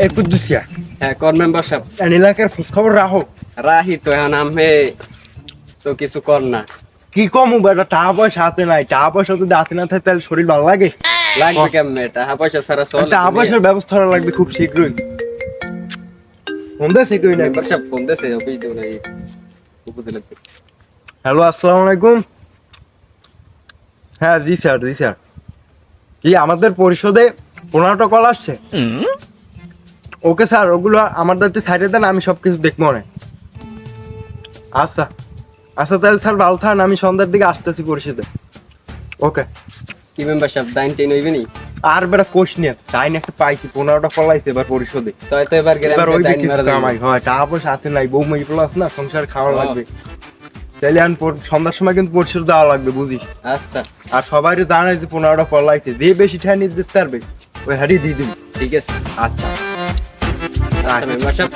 এ কুদ্দুসিয়া হ্যাঁ কোন মেম্বার সাহেব এলাকার খোঁজ খবর রাখো। রাহি তো এখন আমি তো কিছু কর না। কি কমু বেটা, টাকা পয়সা হাতে নাই, টাকা পয়সা যদি হাতে না থাকে তাহলে শরীর ভালো লাগে? লাগবে কেমনে টাকা পয়সা ছাড়া চলে? টাকা পয়সার ব্যবস্থা করা লাগবে খুব শীঘ্রই। ফোন দেছে কই না? মেম্বার সাহেব ফোন দিয়েছে অফিস দেব নাই উপজেলা থেকে। হ্যালো, আসসালামু আলাইকুম। হ্যাঁ জি স্যার, জি স্যার। কি আমাদের পরিষদে 15টা কল আসছে? ওকে স্যার, ওগুলো আমার দায়িত্বে সাইডে দেন, আমি সব কিছু দেখবো না। আচ্ছা আচ্ছা, তাহলে স্যার ভালো থাকেন, আমি সন্ধ্যার দিকে আসতেছি পরিষদে। ওকে। কি মেম্বার সাহেব দাইন টেন হইবে নি? আর বেটা কোশ নিয়ে টাইন একটা পাইছি, 15টা কল আইছে এবার পরিষদে। তাই তো এবার এবার ওই গ্রামে দাইন দেখি মারা যাবে। কামাই হয়, টাকা পয়সা হাতে নাই, বউ মেয়ে প্লাস না, সংসার খাওয়া লাগবে। তাইলে আমি সন্ধ্যার সময় কিন্তু পরিষদ দেওয়া লাগবে, বুঝিস? আচ্ছা আর সবাই জানাই যে 15টা কল আইছে, যে বেশি ঠাই নিতে পারবে ওই হাড়ি দিয়ে দিবি। ঠিক আছে। আচ্ছা আচ্ছা মেম্বার সাহেব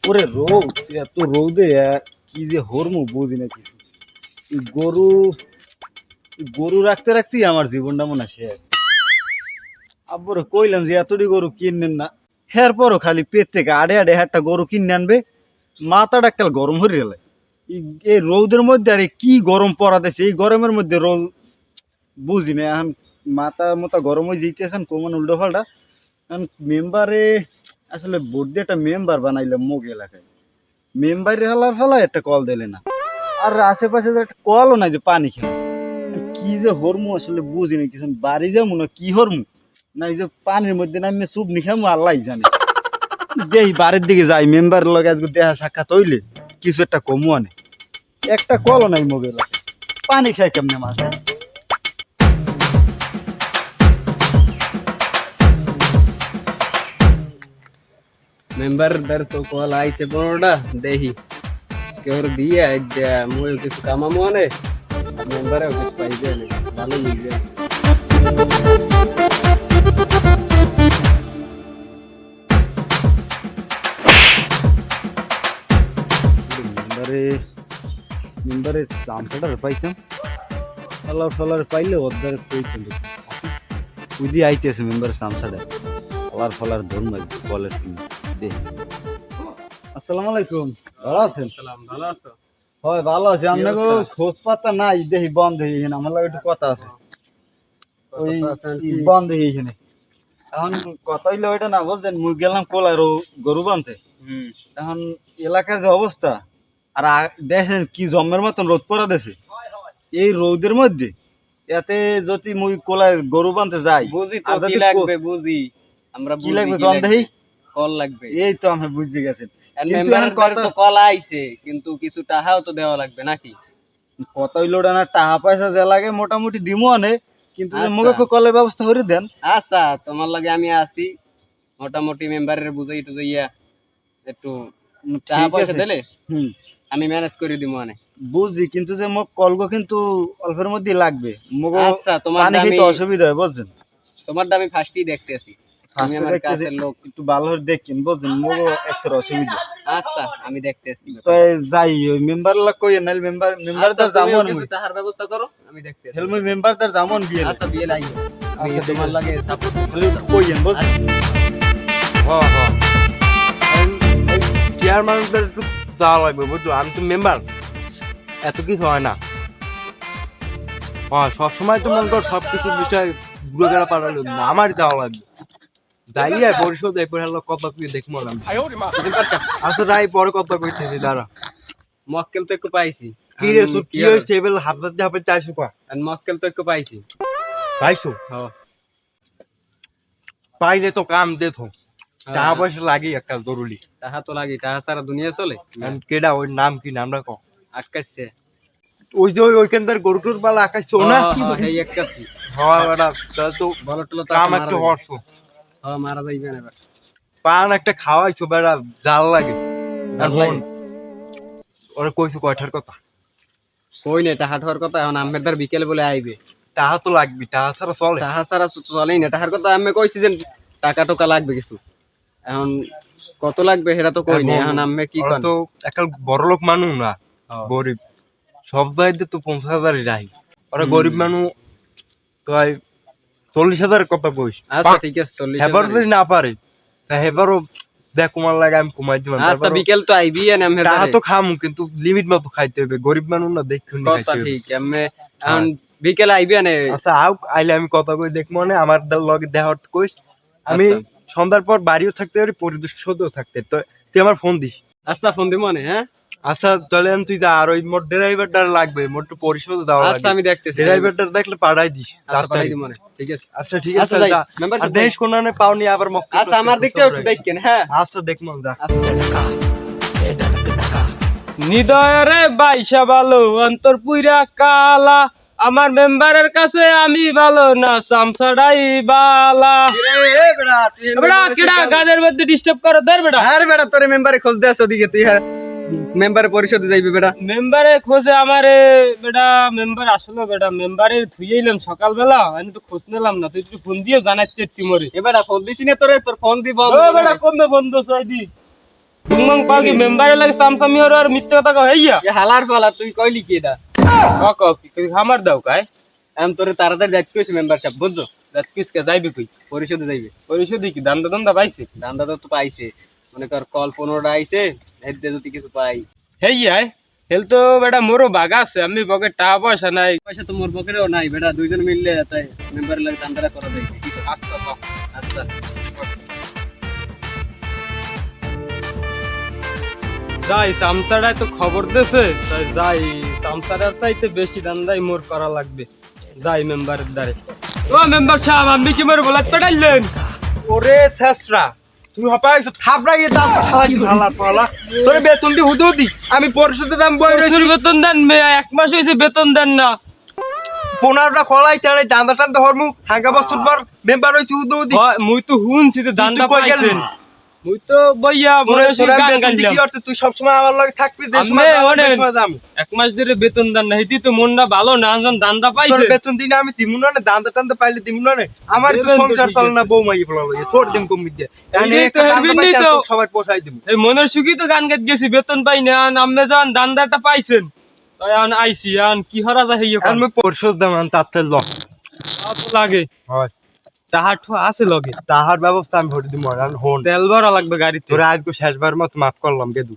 ওরে রোদ, এত রোদে কি যে হরমু বুঝি না কিছু। এই গরু রাখতে রাখতেই আমার জীবনটা মনে হয় শেষ। আব্বুরে কইলাম যে এতটি গরু কিনেন না, হের পরও খালি পেট থেকে আড়ে আড়ে একটা গরু কিনে আনবে, মাথাটা কাল গরম হয়ে গেলে। এই রোদের মধ্যে আরে কি গরম পড়া দিছে, এই গরমের মধ্যে রোদ বুঝি না। এখন মাথা মতো গরম হয়ে যেতেছেন কোমন উল্টো ফাল্টা। এখন মেম্বারে আসলে ভোট দিয়ে একটা মেম্বার বানাইলাম মুখ এলাকায়, মেম্বারে হালার ফেলা একটা কল দিলে না, আর আশেপাশে যে একটা কলও নাই যে পানি খেলে। কি যে হরমু আসলে বুঝি না কিছু, বাড়ি যাবো না কি হরমু, না এই যে পানির মধ্যে নামে চুপ নিখামু আল্লাহ জানে। দেই বাড়ির দিকে যাই, মেম্বারের লগে আজকে দেখা সাক্ষাৎ হইলে কিছু একটা কমু আনে, একটা কলও নাই মুখ এলাকায়, পানি খাই কেমনে মাছ। মেম্বার দার তো কল আইছে 15টা দেখি কেউ দিয়ে মুই কিছু কামামো আনে মেম্বারে কিছু পাইবে না ভালো মিলবে। মেম্বারে মেম্বারে চামচাটা পাইতাম, ফলার পাইলে ওদের কই কিন্তু উদি আইতেছে মেম্বারের চামচাটা, ফলার ধর্ম বলের দে। আসসালামু আলাইকুম, ভালো আছেন? সালাম, ভালো আছো? হয় ভালো আছি, আপনাকে খোঁজ পাতা নাই, দেখি বন্ধ এখানে আমার লাগে একটু কথা আছে। ওই বন্ধ এখানে এখন কথা হইলে ওইটা না বলছেন, মুই গেলাম কোলার গরু বানতে। এখন এলাকার যে অবস্থা, আর দেখেন কি জম্মের মতন রোদ পড়া দেছে, এই রোদের মধ্যে এতে যদি মুই কোলায় গরু বানতে যাই, বুঝি তো কি লাগবে, বুঝি আমরা কি লাগবে কম দেখি, কল লাগবে। এই তো আমি বুঝে গেছেন। কিন্তু মেম্বারের এখন ঘরে কথা তো কল আইছে, কিন্তু কিছু টাকাও তো দেওয়া লাগবে নাকি? কথা হইলো ওটা না, টাকা পয়সা যা লাগে মোটামুটি দিমু আনে, কিন্তু আচ্ছা। মুখে কলের ব্যবস্থা করে দেন। আচ্ছা তোমার লাগে আমি আছি, মোটামুটি মেম্বারের বুঝাই টুজাইয়া একটু টাকা ঠিক পয়সা আছে। দিলে হুম আমি ম্যানেজ করে দিব মানে। বুঝছি, কিন্তু যে মোক কলগো কিন্তু অল্পের মধ্যে লাগবে, মুখ আচ্ছা তোমার পানি দামি, খেতে অসুবিধা হয় বুঝছেন। তোমার দামি ফার্স্টই দেখতেছি, তুমি আমার কাছের লোক। একটু ভালো করে দেখেন বুঝছেন, মুখ এক্সের অসুবিধা। আচ্ছা আমি দেখতেছি। তো যাই ওই মেম্বার লাগ কই নাইল মেম্বার তার জামন কিছু টাকার ব্যবস্থা করো, আমি দেখতেছি। হেলমই মেম্বার তার জামন বিয়ে। আচ্ছা বিয়ে লাগবে, আমি আচ্ছা, তোমার লাগে সাপোর্ট কইেন বুঝছেন। হ্যাঁ হ্যাঁ, চেয়ারম্যানদের একটু দেওয়া লাগবে, বুঝছো? আমি তো মেম্বার, এত কিছু হয় না। হ্যাঁ সবসময় তো মনে কর সবকিছু বিষয় ঘুরে গেলা পাঠালো না, আমারই দেওয়া লাগবে। যাই আর পরিশোধ এরপর হলো কত কি দেখবো না। আচ্ছা যাই, পরে কত কইতেছি দাঁড়া। মক্কেল তো একটু পাইছি। কি রে তোর কি হয়েছে এবার হাফতে হাফে চাইছো কা? আর মক্কেল তো একটু পাইছি। পাইছো? হ্যাঁ পাইলে তো কাম দে তো, টাকা পয়সা লাগে একটা জরুরি। টাকা তো লাগে, টাকা ছাড়া দুনিয়া চলে? কেডা ওর নাম কি, নামটা ক? আটকাচ্ছে ওই যে ওইখানকার গরুটুর পালা আকাশছো না? এই একটাছি। হ্যাঁ বেটা, তাহলে তো বলো টলো তো কাম একটু হরছো। হ্যাঁ মারা যাইবে না এবার। পান একটা খাওয়াইছো বেটা, জাল লাগে। জাল লাগে? ওরা কইছো কয়টার কথা? কই না টাকা ঠার কথা, এখন আমেদার বিকেলে বলে আইবে। টাকা তো লাগবে, টাকা ছাড়া চলে? টাকা ছাড়া চলেই না, টাকার কথা আমি কইছি যে টাকা টোকা লাগবে কিছু, এখন কত লাগবে সেটা তো কই না। এখন আমি কি ওরা করেন? তো একটা বড় লোক মানুষ না, গরিব। সব জায়গায় তো 50,000-ই রাখি। ওরা গরিব মানুষ, তাই 40,000 কথা কইস। আচ্ছা ঠিক আছে 40 হেবার যদি না পারে তা হেবারও দেখ কুমার লাগে, আমি কুমাই দিব। আচ্ছা বিকেল তো আইবি না আমি টাকা তো খামু, কিন্তু লিমিট মতো খাইতে হবে, গরিব মানুষ না, দেখুন কথা ঠিক আমি এখন বিকেল আইবি না। আচ্ছা আউ, আইলে আমি কথা কই দেখবো, মানে আমার লগে দেখার কইস। আমি আচ্ছা। সন্ধ্যার পর বাড়িও থাকতে পারি, পরিদর্শকও থাকতে, তো তুই আমার ফোন দিস। আচ্ছা ফোন দিব না। হ্যাঁ আচ্ছা চলে তুই যা, আর ওই মোট ড্রাইভারটা লাগবে, মোট পরিশোধ দেওয়া আচ্ছা লাগবে। আমি দেখতেছি ড্রাইভারটা দেখলে পাঠাই দিস আচ্ছা পাঠাই তাড়াতাড়ি। দিব না। ঠিক আছে আচ্ছা ঠিক আচ্ছা, আছে যাই। যা। Membership আর দেশ কোন পাওনি আবার মক্কা। আচ্ছা আমার দিকটাও একটু দেখেন। হ্যাঁ আচ্ছা দেখমু যা। নিদয়রে বাইসা ভালো অন্তর পুইরা কালা, আমার মেম্বারের কাছে আমি ভালো না, সামসাড়াই বালা। বেটা কেডা গানের মধ্যে ডিস্টার্ব করে ধর বেটা। আরে বেটা তোরে মেম্বারে খোঁজ দে আসো দিকে তুই। হ্যাঁ মেম্বারে পরিষদে যাইবি বেটা। মেম্বারে খোঁজে আমারে বেটা, মেম্বার আসলো বেটা, মেম্বারে থুইলাম সকালবেলা, আমি তো খোঁজ নিলাম না, তুই একটু ফোন দিয়ে জানাচ্ছিস টিমরে। এ বেটা ফোন দিছি না তোরে, তোর ফোন দিব। ও বেটা কমবে বন্ধ ছয় দি তুমং পাগি মেম্বারে লাগে সামসামি আর মিথ্যা কথা কও হইয়া। এ হালার পালা তুই কইলি কি এটা? কক কি খামার দাও কাই আমি তোরে তাড়াতাড়ি যাইতে কইছি মেম্বারশিপ বুঝছো। রাত কিসকে যাইবি কই? পরিষদে যাইবি। পরিশোধ কি দান্দা দান্দা পাইছে? দান্দা তো পাইছে, মনে কর কল 15টা আইছে, এতে যদি কিছু পাই। হেইয়াই হেল তো বেটা মোরও বাগা আছে, আমি বকে টাকা পয়সা নাই। পয়সা তো মোর পকেটেও নাই বেটা, দুইজন মিললে তাই মেম্বারের লাগে দান্দাটা করা যায়। আচ্ছা আচ্ছা যাই সামসাড়ায় তো খবর দেছে, তাই যাই সামসাড়ার চাইতে বেশি দান্দাই মোর করা লাগবে। যাই মেম্বারের দ্বারে। ও মেম্বার সাহেব আপনি কি মোর বলাত পাঠাইলেন? ওরে ছেসরা, তুই হপাইছ থাবড়াইয়ে দাম খালা খালা পালা, তোরে বেতন দি হুদুদি, আমি পরিশোধের দাম বই রইছি। প্রচুর বেতন দেন, এক মাস হয়েছে বেতন দেন না। 15টা খলাই তারে দান্দা টান্দা হরমু, হাঙ্গা বছর পর মেম্বার হইছি হুদুদি। হয়, মুই তো হুনছি তো দান্দা কই গেলি? পাইছেন। মুই তো বইয়া তোরে বয়সে তোরে গান বেতন দি গাইলাম। কি করতে, তুই সব সময় আমার লগে থাকবি, দেশ আমি সময় দাম, ওরে- দেশ সময় দাম। এক মাস ধরে বেতন দেন না, হেতি তো মনটা ভালো না, যখন দান্দা তোর পাইছে। বেতন দিনে আমি দিমু না, দান্দা টান্দা পাইলে দিমু না। আমার তো দেবেন তো সংসার ঠিক চলে না, আছে। বউ মাইয়ে বলা লাগে, তোর দিম কম দিয়ে। আমি এই তো একটা দান্দা হেরবিন পাইছি, তো। আর তোর সবাই পোষাই দিমু। এই মনের সুখী তো গান গাইতে গেছি, বেতন পাই না, আপনি যখন দান্দাটা পাইছেন তাই এখন আইছি, এখন কি হরা যায় হইয়া আর মুই পরিশোধ দাম আন তাতে ল লাগে হয়, তাহার ঠু আছে লগে, তাহার ব্যবস্থা আমি ভরে দিমু। আর হন তেল ভরা লাগবে গাড়িতে। তোরা আজকে শেষবার মত মাফ করলাম গেদু,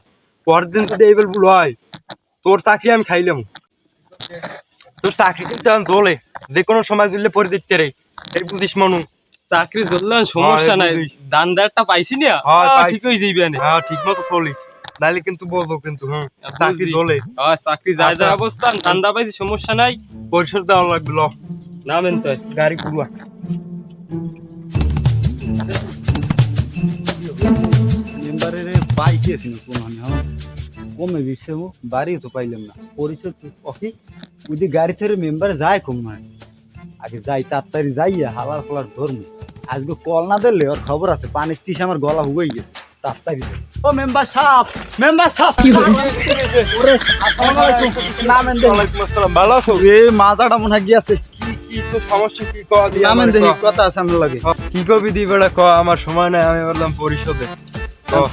পরের দিন যদি এইবার ভুল হয়, তোর চাকরি আমি খাইলাম। তোর চাকরি কিন্তু আমি দোলে, যে কোনো সময় দিলে পরে দিতে রে, এই বুঝিস মনু। চাকরি ধরলে সমস্যা নাই, বুঝিস। দান্দারটা পাইছি না, হয়, পাইছি। ঠিক হয়ে যাইবে না। হ্যাঁ ঠিক মতো চলিস, নাইলে কিন্তু বলবো কিন্তু। হ্যাঁ চাকরি দোলে, চাকরি যায় যায় আচ্ছা। অবস্থান, দান্দা পাইছি সমস্যা নাই। পরিশোধ দেওয়া লাগবে। ল নামেন তো গাড়ি পুরুয়া। মেম্বারের বাইকে ছিল কোন কমে দিচ্ছে, বাড়িও তো পাইলাম না। পরিচয় অফি ওই গাড়ি ছেড়ে মেম্বার যায় কম নয়, আগে যাই তাড়াতাড়ি যাইয়া হালার ফালার ধর্ম। আজকে কল না দিলে ওর খবর আছে, পানির টিস আমার গলা হুয়ে গেছে। তাড়াতাড়ি যাই। ও মেম্বার সাপ, মেম্বার সাপ কি নামেন দেখি। ওয়ালাইকুম আসসালাম, ভালো আছো? এ মাথাটা মনে হয় গিয়েছে। কি তোর সমস্যা কি কওয়া দি? নামেন দেখি, কথা আছে আমার লাগে। কি কবি দি বেড়া ক, আমার সময় নাই, আমি বললাম পরিশোধে।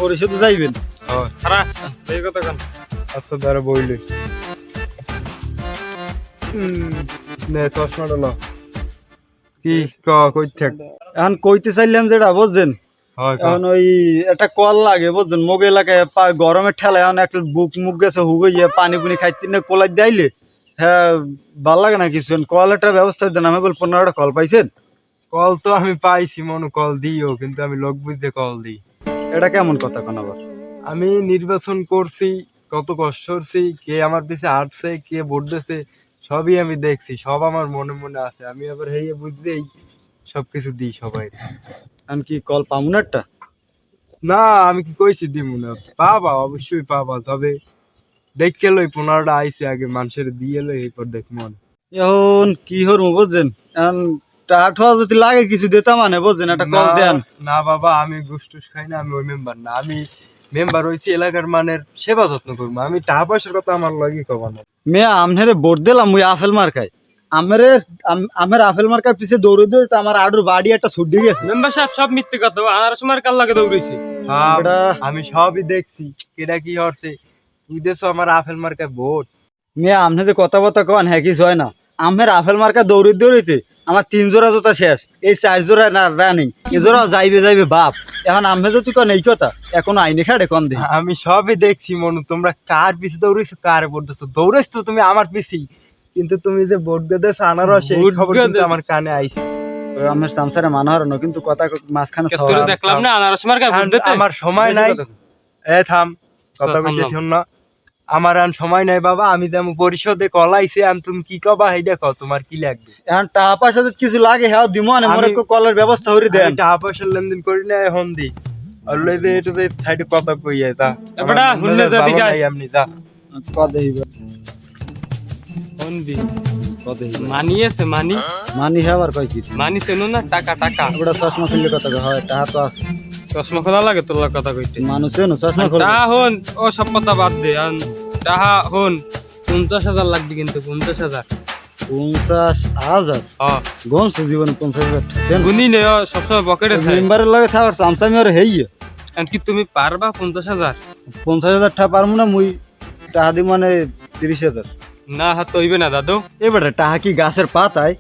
পরিষদে যাইবেন? হয় খারাপ এই কথা কেন? আচ্ছা দাঁড়া বইলে নে চশমাটা ল। কি কই থাক? এখন কইতে চাইলাম যেটা বুঝছেন, হয় এখন ওই একটা কল লাগে বুঝছেন, মুগ এলাকায় গরমের ঠেলায় এখন একটা বুক মুখ গেছে হুগে গিয়ে পানি পুনি খাইতে না কোলাই দিলে। হ্যাঁ ভাল লাগে না কিছু, কল একটা ব্যবস্থা দেন। আমি বল 15টা কল পাইছেন? কল তো আমি পাইছি মনু, কল দিও, কিন্তু আমি লোক বুঝতে কল দিই। এটা কেমন কথা কোন আবার? আমি নির্বাচন করছি, কত কষ্ট করছি, কে আমার পিছে আটছে, কে ভোট দিছে, সবই আমি দেখছি, সব আমার মনে মনে আছে। আমি আবার হেয়ে বুঝলেই সবকিছু দিই সবাই। এখন কি কল পামু না একটা? না আমি কি কইছি দিমু না, পাবা অবশ্যই পাবা, তবে দেখে লই 15টা আইছে, আগে মানুষের দিয়ে লই, এরপর দেখমন। এখন কি হরমু বুঝছেন, এখন টাকা যদি লাগে কিছু দিতাম মানে বুঝছেন, একটা কল দেন। না বাবা, আমি গুসটুস খাই না, আমি ওই মেম্বার না। আমি মেম্বার হইছি এলাকার মানের সেবা যত্ন করবো, আমি টাকা পয়সার কথা আমার লাগি কবা না। মেয়ে আমনেরে ভোট দিলাম মুই আপেল মার্কায়, আমার আপেল মার্কার পিছে দৌড়ে দিয়ে তো আমার আডুর বাড়ি একটা ছুটি গেছে। মেম্বার সাহেব সব মিথ্যে কথা, আর সময় কাল লাগে দৌড়েছি। এটা আমি সবই দেখছি, কেটা কি হচ্ছে। তুই দেছো আমার আপেল মার্কায় ভোট। মেয়ে আপনি যে কথা কন হ্যাঁ কিছু হয় না, আমের আপেল মার্কা দৌড়িতে আমার 3 জোড়া জুতা শেষ, এই 4 জোড়া না রানিং, এ জোড়া যাইবে বাপ। এখন আমে তো তুই কোন এই কথা এখনো আইনে খাড়ে কোন দে। আমি সবই দেখছি মনু, তোমরা কার পিছে দৌড়েছো, কারে পড়তেছো, দৌড়েছো তুমি আমার পিছেই, কিন্তু তুমি যে বোট বেঁধেছো আনারস, এই বোট খবর কিন্তু বেঁধেছো। আমার কানে আইছে। আমের সামসারে মানা হারানো, কিন্তু কথা মাঝখানে তোর দেখলাম না আনারস মার্কা ভোট দিতে। আমার সময় নাই। এ থাম, কথা থামলাম। বলতেছি না, আমার আর সময় নাই বাবা। আমি যেমন পরিশোধে কলাইছে, আমি তুমি কি কবা এইটা কও, তোমার কি লাগবে? এখন টাকা পয়সা যদি কিছু লাগে হ্যাঁ দিমো না, মোর একটু কলার ব্যবস্থা করে দেন। আমি টাকা পয়সার লেনদেন করি না এখন দি, অলরেডি যে এটা যে সাইডে কথা কই যায় তা এবারে হুনলে যা দিঘা। এমনি যা ফোন দি মানি আছে মানি মানি হ্যাঁ কয় কি মানি চেনো না? টাকা টাকা ওটা চশমা খুললে কথা হয়, টাকা তো আছে, চশমা খোলা লাগে তোর কথা কইতে। মানুষ চেনো চশমা খুললে। টাহা হন, ও সব কথা বাদ দে। টাহা হন 50,000 লাগবে, কিন্তু 50,000। 50,000 হ্যাঁ গমছে জীবনে 50,000 গুনি নে, ও সবসময় পকেটে থাকে। মেম্বারের লাগে থাকার চামচামি আর হেই কি তুমি পারবা 50,000? 50,000 টাকা পারবো না মুই, টাকা দি মানে 30,000। না হাত হইবে না দাদু। এবারে টাকা কি গাছের পাতায়?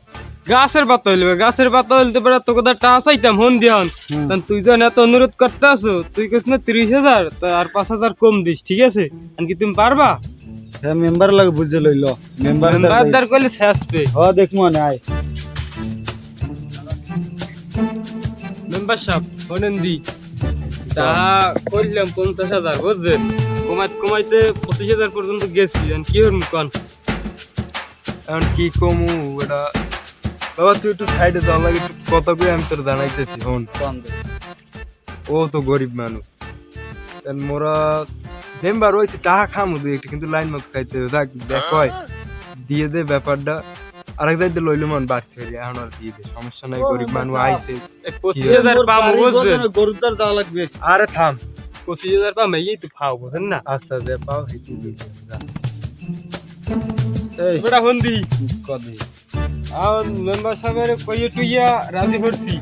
গাছের পাতা হইলে, গাছের পাতা হইলে পরে তো কথা টাকা চাইতাম হন দিহন। তুই যখন এত অনুরোধ করতে আসো, তুই কইস না 30,000, তা আর 5,000 কম দিস, ঠিক আছে? কি তুমি পারবা? হ্যাঁ মেম্বার লাগে বুঝে লইল, মেম্বার মেম্বারদার কইলে শেষ পে। হ দেখ মনে আয় মেম্বার সাহেব শোনেন দি, তা কইলাম 50,000 বুঝছেন, কমাইতে 25,000 পর্যন্ত গেছি। কি হন কোন? এখন কি কমু এটা বাবা, তুই একটু সাইডে যাওয়া লাগে, একটু কথা কই আমি তোর জানাইতেছি হন। ও তো গরিব মানুষ, মোরা মেম্বার হইছে, টাকা খামু দুই একটা, কিন্তু লাইন মতো খাইতে হবে। দেখ দেখ হয় দিয়ে দে ব্যাপারটা, আরেক দায়িত্ব লইলে মন বাড়তে পারি, এখন আর দিয়ে দে, সমস্যা নাই, গরিব মানুষ আইছে। 25,000 পাবো বুঝছেন? গরুর তার যাওয়া লাগবে। আরে থাম, 25,000 পাবো, এই তো পাও বুঝেন না? আস্তে আস্তে পাও হেঁটে দিয়ে যা। এই ওটা হন দি। কদি আর মেম্বার সাহেবের কইয়ে টুইয়া রাজি করছি।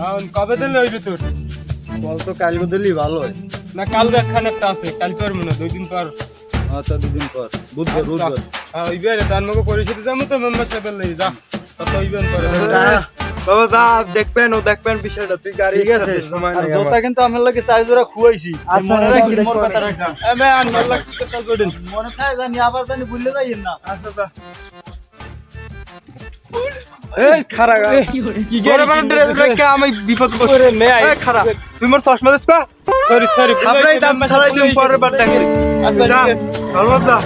আর কবে দিলে হইবে তোর? বল তো কাল বদলি ভালো হয়। না কাল দেখান একটা আছে, কাল পারবো না, 2 দিন পর। আচ্ছা দুদিন পর বুধবার হ্যাঁ ওইবে তার মগে পরিষদে যাবো তো মেম্বার সাহেবের লাগি যা, তত ওইবেন করে। বাবা যা, দেখবেন ও দেখবেন বিষয়টা, তুই গাড়ি ঠিক আছে সময় আর নাই জোতা আমার। কিন্তু আমার লাগে 4 জোড়া খুয়াইছি, আচ্ছা, মনে রাখি আচ্ছা, মোর আচ্ছা, কথা রাখা। এবে আর ভাল লাগতে কাল করেন। মনে থাকে জানি আবার জানি ভুলে যাইয়েন না। আচ্ছা যা। এই খারা গা কি বড় বড় ড্রেস রেখে আমি বিপদ করে করছি। নে আই। এই খারা, তুই মোর চশমা দিস কা? সরি সরি আপনি দাম ছাড়াই তুমি পরের বার দেখি। আচ্ছা যা, ঠিক আছে। চল যা।